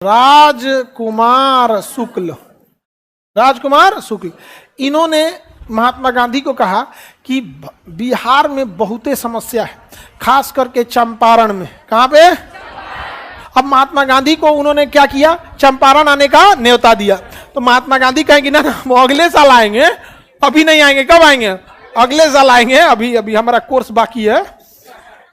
राजकुमार शुक्ल, इन्होंने महात्मा गांधी को कहा कि बिहार में बहुते समस्या है, खास करके चंपारण में। कहां पे? अब महात्मा गांधी को उन्होंने क्या किया, चंपारण आने का न्योता दिया। तो महात्मा गांधी कहेंगे ना वो अगले साल आएंगे, अभी नहीं आएंगे। कब आएंगे? अगले साल आएंगे, अभी हमारा कोर्स बाकी है।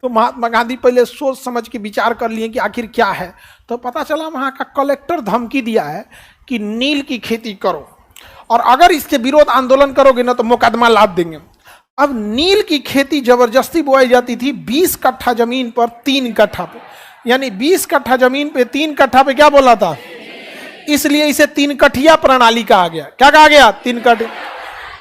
तो महात्मा गांधी पहले सोच समझ के विचार कर लिए कि आखिर क्या है। तो पता चला वहां का कलेक्टर धमकी दिया है कि नील की खेती करो, और अगर इसके विरोध आंदोलन करोगे ना तो मुकदमा लाद देंगे। अब नील की खेती जबरदस्ती बोई जाती थी 20 कट्ठा जमीन पर 3 कट्ठा पे, यानी 20 कट्ठा जमीन पे 3 कट्ठा पे क्या बोला था, इसलिए इसे 3 कठिया प्रणाली कहा गया। क्या कहा गया? 3 कठिया।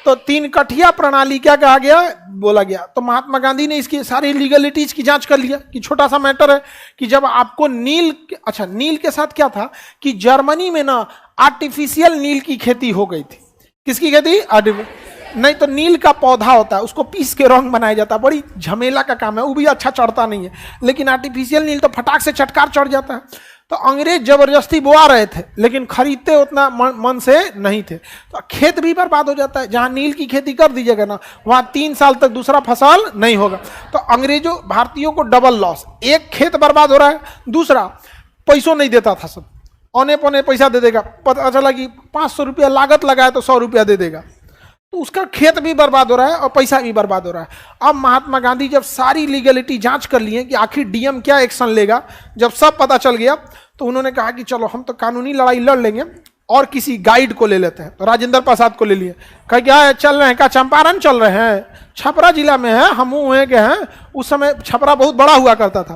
तो 3 कठिया प्रणाली क्या कहा गया, बोला गया। तो महात्मा गांधी ने इसकी सारी लीगलिटीज की जांच कर लिया कि छोटा सा मैटर है कि जब आपको नील के साथ क्या था कि जर्मनी में ना आर्टिफिशियल नील की खेती हो गई थी। किसकी खेती? नहीं तो नील का पौधा होता है, उसको पीस के रंग बनाया जाता है, बड़ी झमेला का काम है, वो भी अच्छा चढ़ता नहीं है। लेकिन आर्टिफिशियल नील तो फटाक से चटकार चढ़ जाता है। तो अंग्रेज जबरदस्ती बोआ रहे थे, लेकिन खरीदते उतना मन से नहीं थे, तो खेत भी बर्बाद हो जाता है। जहां नील की खेती कर दीजिएगा ना, वहां 3 साल तक दूसरा फसल नहीं होगा। तो अंग्रेजों भारतीयों को डबल लॉस, एक खेत बर्बाद हो रहा है, दूसरा पैसों नहीं देता था, सब औने पौने पैसा दे देगा। पता चला कि 500 रुपया लागत लगाया तो 100 रुपया दे देगा, तो उसका खेत भी बर्बाद हो रहा है और पैसा भी बर्बाद हो रहा है। अब महात्मा गांधी जब सारी लीगलिटी जांच कर लिए कि आखिर डीएम क्या एक्शन लेगा, जब सब पता चल गया तो उन्होंने कहा कि चलो हम तो कानूनी लड़ाई लड़ लेंगे और किसी गाइड को ले लेते हैं। तो राजेंद्र प्रसाद को ले लिए। कहा क्या चल रहे हैं? क्या चंपारण चल रहे हैं? छपरा जिला में है, हम वहीं के हैं। उस समय छपरा बहुत बड़ा हुआ करता था।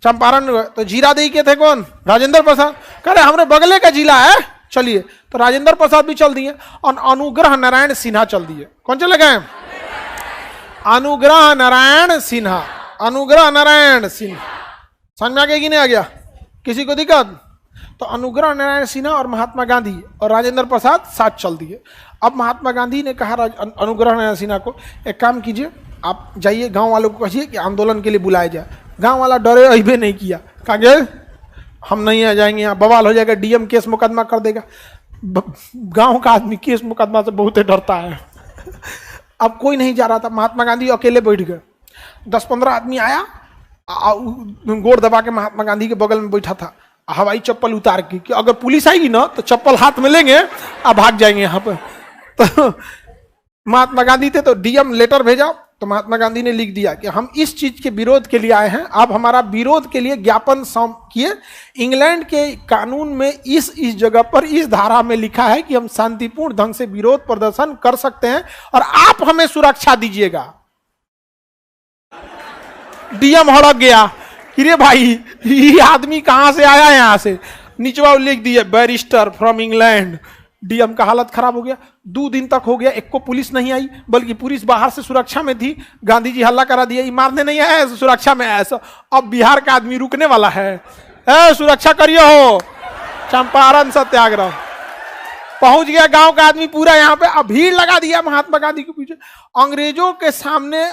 चंपारण तो जीरादेई के थे कौन? राजेंद्र प्रसाद। कह रहे हमारे बगले का जिला है, चलिए। तो राजेंद्र प्रसाद भी चल दिए और अनुग्रह नारायण सिन्हा चल दिए। कौन चले गए? अनुग्रह नारायण सिन्हा। समझ में आ गया कि नहीं आ गया? किसी को दिक्कत? तो अनुग्रह नारायण सिन्हा और महात्मा गांधी और राजेंद्र प्रसाद साथ चल दिए। अब महात्मा गांधी ने कहा अनुग्रह नारायण सिन्हा को, एक काम कीजिए, आप जाइए गांव वालों को कहिए कि आंदोलन के लिए बुलाया जाए। गांव वाला डरे, अहिबे नहीं किया, कहा गए हम नहीं आ जाएंगे, यहाँ बवाल हो जाएगा, डीएम केस मुकदमा कर देगा। गांव का आदमी केस मुकदमा से बहुत डरता है। अब कोई नहीं जा रहा था, महात्मा गांधी अकेले बैठ गए। 10-15 आदमी आया, गोड़ दबा के महात्मा गांधी के बगल में बैठा था, हवाई चप्पल उतार के कि अगर पुलिस आएगी ना तो चप्पल हाथ में लेंगे और भाग जाएंगे यहाँ पर। तो महात्मा गांधी थे तो डीएम लेटर भेजा। तो महात्मा गांधी ने लिख दिया कि हम इस चीज के विरोध के लिए आए हैं, आप हमारा विरोध के लिए ज्ञापन किए। इंग्लैंड के कानून में इस जगह पर इस धारा में लिखा है कि हम शांतिपूर्ण ढंग से विरोध प्रदर्शन कर सकते हैं और आप हमें सुरक्षा दीजिएगा। डीएम हड़क गया कि रे भाई ये आदमी कहां से आया? यहां से निचवा लिख दिया बैरिस्टर फ्रॉम इंग्लैंड। डीएम का हालत खराब हो गया। 2 दिन तक हो गया, एक को पुलिस नहीं आई, बल्कि पुलिस बाहर से सुरक्षा में थी। गांधी जी हल्ला करा दिया, मारने नहीं आया, सुरक्षा में आया। अब बिहार का आदमी रुकने वाला है, सुरक्षा करिए हो। चंपारण सत्याग्रह पहुंच गया, गांव का आदमी पूरा यहाँ पे। अब भीड़ लगा दिया महात्मा गांधी के पीछे। अंग्रेजों के सामने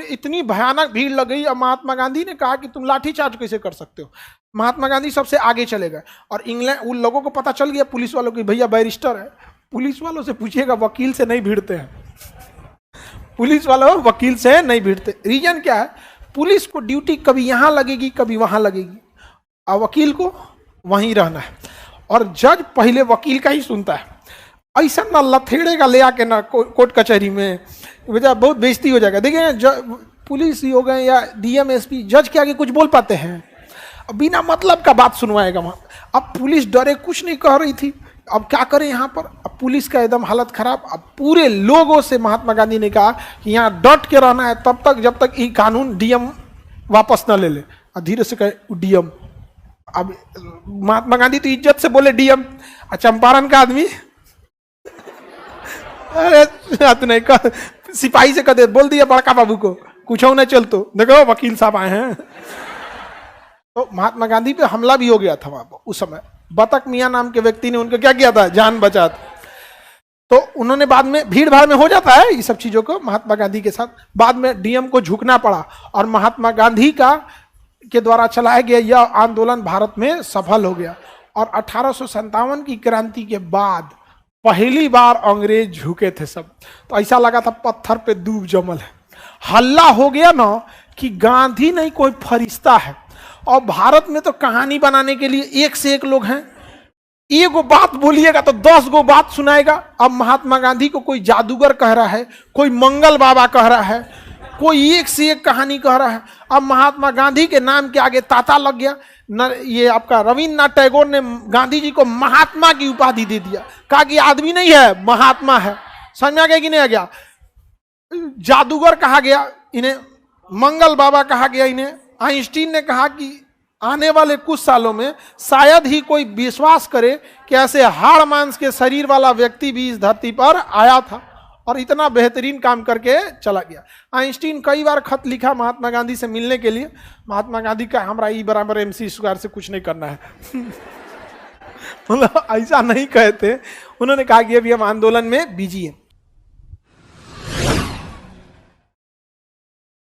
इतनी भयानक भीड़ लग गई। और महात्मा गांधी ने कहा कि तुम लाठीचार्ज कैसे कर सकते हो। महात्मा गांधी सबसे आगे चले गए और इंग्लैंड उन लोगों को पता चल गया, पुलिस वालों को, भैया बैरिस्टर है। पुलिस वालों से पूछिएगा, वकील से नहीं भिड़ते हैं। पुलिस वालों वकील से नहीं भिड़ते। रीजन क्या है? पुलिस को ड्यूटी कभी यहां लगेगी कभी वहां लगेगी, और वकील को वहीं रहना है। और जज पहले वकील का ही सुनता है। ऐसा ना लथेड़ेगा ले आके ना कोर्ट कचहरी में, बेटा बहुत बेइज्जती हो जाएगा। देखिए पुलिस ही हो गए या डीएम एसपी, जज के आगे कुछ बोल पाते हैं? बिना मतलब का बात सुनवाएगा वहां। अब पुलिस डरे, कुछ नहीं कह रही थी। अब क्या करें यहाँ पर? अब पुलिस का एकदम हालत खराब। अब पूरे लोगों से महात्मा गांधी ने कहा कि यहाँ डट के रहना है तब तक जब तक ये कानून डीएम वापस न ले ले। धीरे से कहे डीएम। अब महात्मा गांधी तो इज्जत से बोले डीएम, चंपारण का आदमी अरे नहीं कह, सिपाही से कह बोल दिया बड़का बाबू को, कुछ हो न चल तो देखो वकील साहब आए हैं। तो महात्मा गांधी पे हमला भी हो गया था वहां उस समय। बतक मियां नाम के व्यक्ति ने उनको क्या किया था? जान बचा। तो उन्होंने बाद में, भीड़ भाड़ में हो जाता है ये सब चीजों को, महात्मा गांधी के साथ बाद में डीएम को झुकना पड़ा और महात्मा गांधी के द्वारा चलाया गया यह आंदोलन भारत में सफल हो गया। और 1857 की क्रांति के बाद पहली बार अंग्रेज झुके थे सब। तो ऐसा लगा था पत्थर पे दूब जमल है। हल्ला हो गया ना कि गांधी नहीं कोई फरिश्ता है। और भारत में तो कहानी बनाने के लिए एक से एक लोग हैं, एक गो बात बोलिएगा तो 10 गो बात सुनाएगा। अब महात्मा गांधी को कोई जादूगर कह रहा है, कोई मंगल बाबा कह रहा है, कोई एक से एक कहानी कह रहा है। अब महात्मा गांधी के नाम के आगे ताता लग गया। ये आपका रविन्द्रनाथ टैगोर ने गांधी जी को महात्मा की उपाधि दे दिया, कहा कि आदमी नहीं है महात्मा है। समझ में आ गया कि नहीं आ गया? जादूगर कहा गया इन्हें, मंगल बाबा कहा गया इन्हें। आइंस्टीन ने कहा कि आने वाले कुछ सालों में शायद ही कोई विश्वास करे कि ऐसे हाड़ मांस के शरीर वाला व्यक्ति भी इस धरती पर आया था और इतना बेहतरीन काम करके चला गया। आइंस्टीन कई बार खत लिखा महात्मा गांधी से मिलने के लिए। महात्मा गांधी का हमरा ई बराबर MC स्क्वायर से कुछ नहीं करना है मतलब ऐसा नहीं कहते। उन्होंने कहा कि अभी हम आंदोलन में बिजी हैं।